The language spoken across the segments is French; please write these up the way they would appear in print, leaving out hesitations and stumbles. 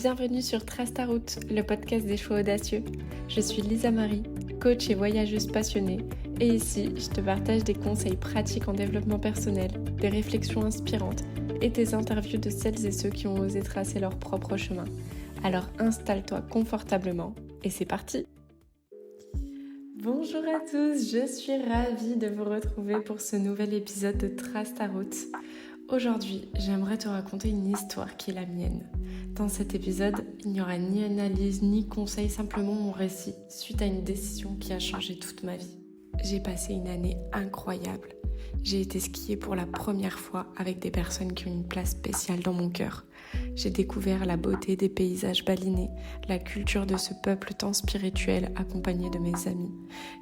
Bienvenue sur Trace ta route, le podcast des choix audacieux. Je suis Lisa Marie, coach et voyageuse passionnée, et ici, je te partage des conseils pratiques en développement personnel, des réflexions inspirantes et des interviews de celles et ceux qui ont osé tracer leur propre chemin. Alors installe-toi confortablement et c'est parti! Bonjour à tous, je suis ravie de vous retrouver pour ce nouvel épisode de Trace ta route. Aujourd'hui, j'aimerais te raconter une histoire qui est la mienne. Dans cet épisode, il n'y aura ni analyse ni conseil, simplement mon récit suite à une décision qui a changé toute ma vie. J'ai passé une année incroyable. J'ai été skier pour la première fois avec des personnes qui ont une place spéciale dans mon cœur. J'ai découvert la beauté des paysages balinés, la culture de ce peuple tant spirituel accompagné de mes amis.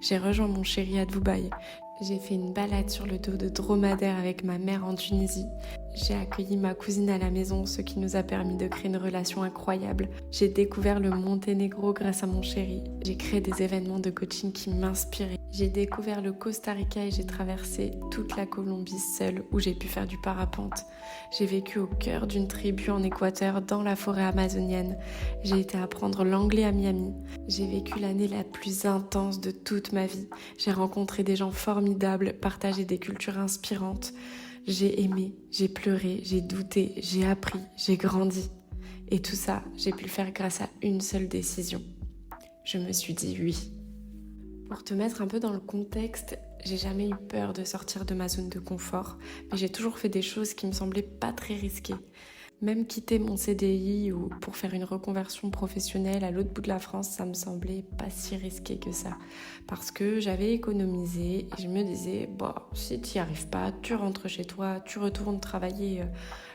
J'ai rejoint mon chéri à Dubaï. J'ai fait une balade sur le dos de dromadaire avec ma mère en Tunisie. J'ai accueilli ma cousine à la maison, ce qui nous a permis de créer une relation incroyable. J'ai découvert le Monténégro grâce à mon chéri. J'ai créé des événements de coaching qui m'inspiraient. J'ai découvert le Costa Rica et j'ai traversé toute la Colombie seule où j'ai pu faire du parapente. J'ai vécu au cœur d'une tribu en Équateur dans la forêt amazonienne. J'ai été apprendre l'anglais à Miami. J'ai vécu l'année la plus intense de toute ma vie. J'ai rencontré des gens formidables, partagé des cultures inspirantes. J'ai aimé, j'ai pleuré, j'ai douté, j'ai appris, j'ai grandi. Et tout ça, j'ai pu le faire grâce à une seule décision. Je me suis dit oui. Pour te mettre un peu dans le contexte, j'ai jamais eu peur de sortir de ma zone de confort, mais j'ai toujours fait des choses qui me semblaient pas très risquées. Même quitter mon CDI ou pour faire une reconversion professionnelle à l'autre bout de la France, ça me semblait pas si risqué que ça. Parce que j'avais économisé et je me disais, si t'y arrives pas, tu rentres chez toi, tu retournes travailler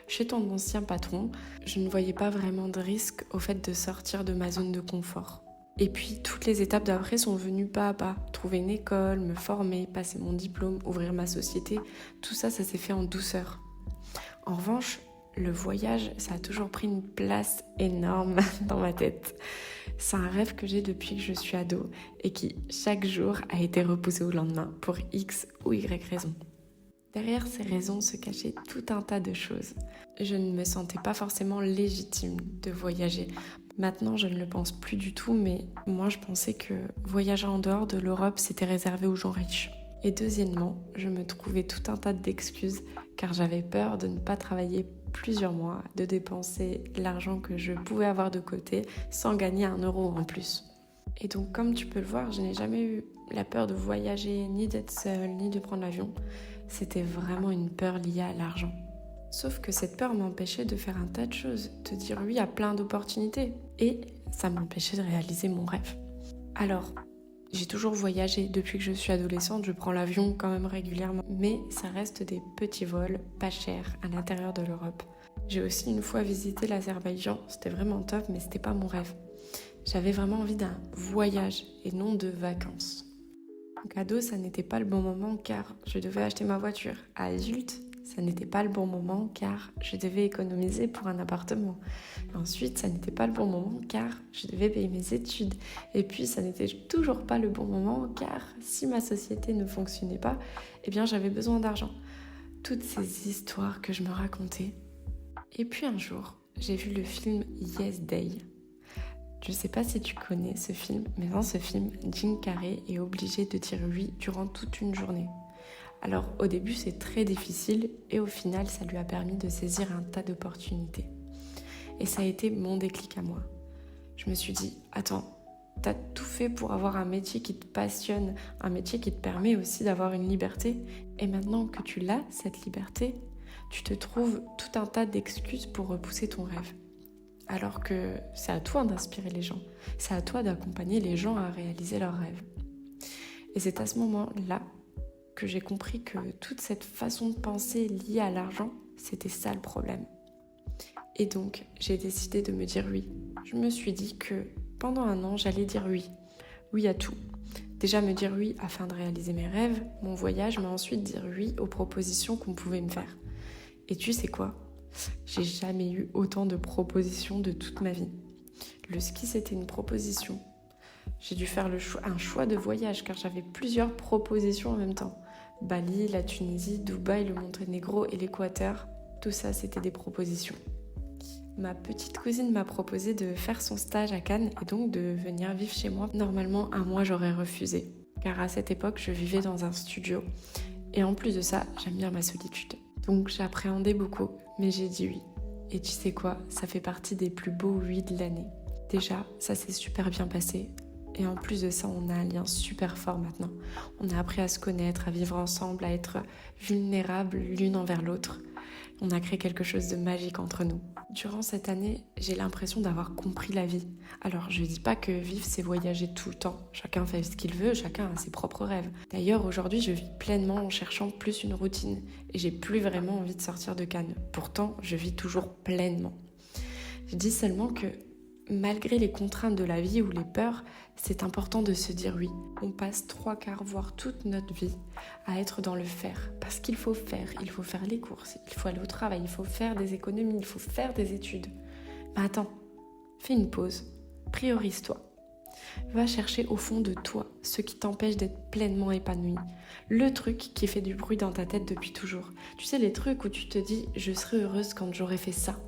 chez ton ancien patron. Je ne voyais pas vraiment de risque au fait de sortir de ma zone de confort. Et puis toutes les étapes d'après sont venues pas à pas. Trouver une école, me former, passer mon diplôme, ouvrir ma société, tout ça, ça s'est fait en douceur. En revanche, le voyage, ça a toujours pris une place énorme dans ma tête. C'est un rêve que j'ai depuis que je suis ado et qui, chaque jour, a été repoussé au lendemain pour X ou Y raison. Derrière ces raisons se cachait tout un tas de choses. Je ne me sentais pas forcément légitime de voyager. Maintenant, je ne le pense plus du tout, mais moi, je pensais que voyager en dehors de l'Europe, c'était réservé aux gens riches. Et deuxièmement, je me trouvais tout un tas d'excuses car j'avais peur de ne pas travailler plusieurs mois, de dépenser l'argent que je pouvais avoir de côté sans gagner 1 euro en plus. Et donc, comme tu peux le voir, je n'ai jamais eu la peur de voyager, ni d'être seule, ni de prendre l'avion. C'était vraiment une peur liée à l'argent. Sauf que cette peur m'empêchait de faire un tas de choses, de dire oui à plein d'opportunités. Et ça m'empêchait de réaliser mon rêve. Alors, j'ai toujours voyagé. Depuis que je suis adolescente, je prends l'avion quand même régulièrement. Mais ça reste des petits vols, pas chers, à l'intérieur de l'Europe. J'ai aussi une fois visité l'Azerbaïdjan. C'était vraiment top, mais c'était pas mon rêve. J'avais vraiment envie d'un voyage et non de vacances. Donc ado, ça n'était pas le bon moment car je devais acheter ma voiture. Adulte, ça n'était pas le bon moment car je devais économiser pour un appartement. Ensuite, ça n'était pas le bon moment car je devais payer mes études. Et puis, ça n'était toujours pas le bon moment car si ma société ne fonctionnait pas, j'avais besoin d'argent. Toutes ces histoires que je me racontais. Et puis un jour, j'ai vu le film Yes Day. Je ne sais pas si tu connais ce film, mais dans ce film, Jim Carrey est obligé de dire oui durant toute une journée. Alors au début c'est très difficile et au final ça lui a permis de saisir un tas d'opportunités. Et ça a été mon déclic à moi. Je me suis dit, attends, t'as tout fait pour avoir un métier qui te passionne, un métier qui te permet aussi d'avoir une liberté. Et maintenant que tu l'as, cette liberté, tu te trouves tout un tas d'excuses pour repousser ton rêve. Alors que c'est à toi d'inspirer les gens, c'est à toi d'accompagner les gens à réaliser leurs rêves. Et c'est à ce moment-là que j'ai compris que toute cette façon de penser liée à l'argent, c'était ça le problème. Et donc, j'ai décidé de me dire oui. Je me suis dit que pendant 1 an, j'allais dire oui. Oui à tout. Déjà me dire oui afin de réaliser mes rêves, mon voyage, mais ensuite dire oui aux propositions qu'on pouvait me faire. Et tu sais quoi ? J'ai jamais eu autant de propositions de toute ma vie. Le ski, c'était une proposition. J'ai dû faire un choix de voyage car j'avais plusieurs propositions en même temps. Bali, la Tunisie, Dubaï, le Monténégro et l'Équateur, tout ça c'était des propositions. ma petite cousine m'a proposé de faire son stage à Cannes et donc de venir vivre chez moi. Normalement, un mois, j'aurais refusé, car à cette époque, je vivais dans un studio. Et en plus de ça, j'aime bien ma solitude. Donc j'appréhendais beaucoup, mais j'ai dit oui. Et tu sais quoi, ça fait partie des plus beaux oui de l'année. Déjà, ça s'est super bien passé. Et en plus de ça, on a un lien super fort maintenant. On a appris à se connaître, à vivre ensemble, à être vulnérables l'une envers l'autre. On a créé quelque chose de magique entre nous. Durant cette année, j'ai l'impression d'avoir compris la vie. Alors, je dis pas que vivre, c'est voyager tout le temps. Chacun fait ce qu'il veut, chacun a ses propres rêves. D'ailleurs, aujourd'hui, je vis pleinement en cherchant plus une routine. Et j'ai plus vraiment envie de sortir de Cannes. Pourtant, je vis toujours pleinement. Je dis seulement que malgré les contraintes de la vie ou les peurs, c'est important de se dire oui. On passe 3/4, voire toute notre vie à être dans le faire. Parce qu'il faut faire les courses, il faut aller au travail, il faut faire des économies, il faut faire des études. Mais attends, fais une pause, priorise-toi. Va chercher au fond de toi ce qui t'empêche d'être pleinement épanoui. Le truc qui fait du bruit dans ta tête depuis toujours. Tu sais, les trucs où tu te dis « je serai heureuse quand j'aurai fait ça ».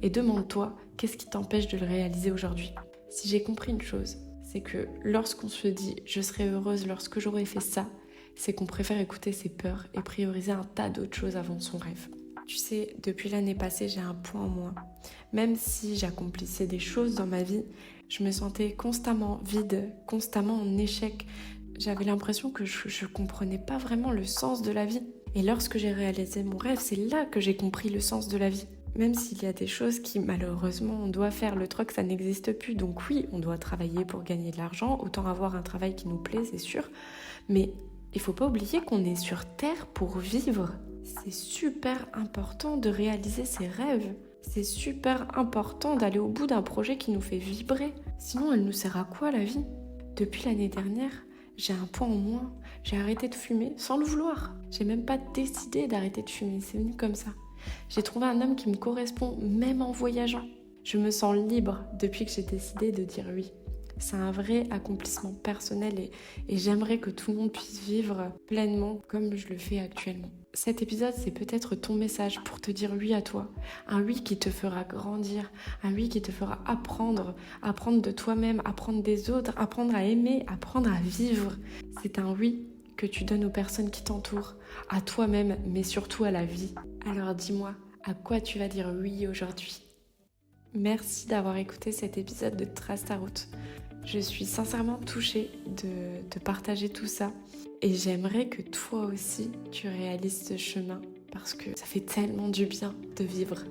Et demande-toi, qu'est-ce qui t'empêche de le réaliser aujourd'hui? Si j'ai compris une chose, c'est que lorsqu'on se dit « je serai heureuse lorsque j'aurai fait ça », c'est qu'on préfère écouter ses peurs et prioriser un tas d'autres choses avant son rêve. Tu sais, depuis l'année passée, j'ai un poids en moins. Même si j'accomplissais des choses dans ma vie, je me sentais constamment vide, constamment en échec. J'avais l'impression que je comprenais pas vraiment le sens de la vie. Et lorsque j'ai réalisé mon rêve, c'est là que j'ai compris le sens de la vie. Même s'il y a des choses qui, malheureusement, on doit faire. Le truc, ça n'existe plus. Donc oui, on doit travailler pour gagner de l'argent. Autant avoir un travail qui nous plaît, c'est sûr. Mais il faut pas oublier qu'on est sur Terre pour vivre. C'est super important de réaliser ses rêves. C'est super important d'aller au bout d'un projet qui nous fait vibrer. Sinon, elle nous sert à quoi, la vie? Depuis l'année dernière, j'ai un poids en moins. J'ai arrêté de fumer sans le vouloir. J'ai même pas décidé d'arrêter de fumer. C'est venu comme ça. J'ai trouvé un homme qui me correspond même en voyageant. Je me sens libre depuis que j'ai décidé de dire oui. C'est un vrai accomplissement personnel et j'aimerais que tout le monde puisse vivre pleinement comme je le fais actuellement. Cet épisode, c'est peut-être ton message pour te dire oui à toi. Un oui qui te fera grandir, un oui qui te fera apprendre de toi-même, apprendre des autres, apprendre à aimer, apprendre à vivre. C'est un oui que tu donnes aux personnes qui t'entourent, à toi-même, mais surtout à la vie. Alors dis-moi, à quoi tu vas dire oui aujourd'hui? Merci d'avoir écouté cet épisode de Trace ta route. Je suis sincèrement touchée de partager tout ça et j'aimerais que toi aussi tu réalises ce chemin parce que ça fait tellement du bien de vivre.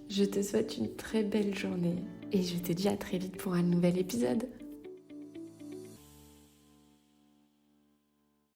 Je te souhaite une très belle journée et je te dis à très vite pour un nouvel épisode.